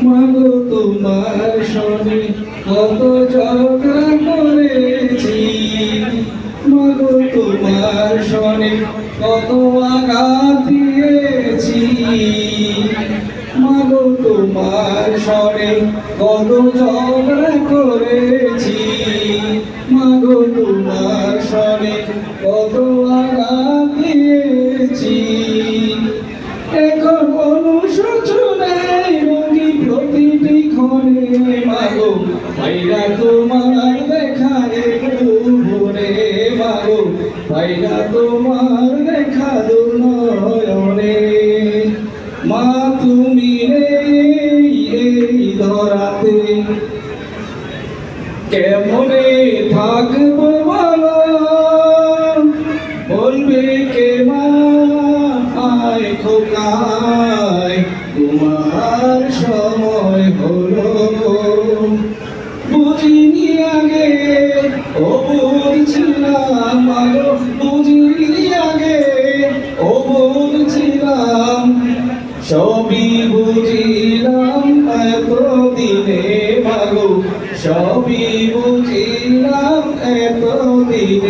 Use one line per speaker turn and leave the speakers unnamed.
মাগো তোমার সনে কত ঝগড়া করেছি, মাগো তোমার সনে কত আঘাত দিয়েছি, মাগো তোমার সনে কত ঝগড়া করেছি, মাগো তোমার সনে কত আঘাত দিয়েছি। এখন অনুশোচ নেই রোগী প্রতিটি ক্ষণে, মাগো পাইরা তোমার দেখা রে ভুবনে, মাগো পাইরা তোমার দেখা দুনয়নে। মা তুমি নেই এই ধরাতে, কেমনে থাকবো বলো, বলবে কে মা আয় খোকায় তোমার সময় হলো। বুঝিনি আগে ও বুঝছিলাম, মাগো বুঝিনি আগে ও বুঝছিলাম, সবই বুঝিলাম এতদিনে, মাগো সবই বুঝি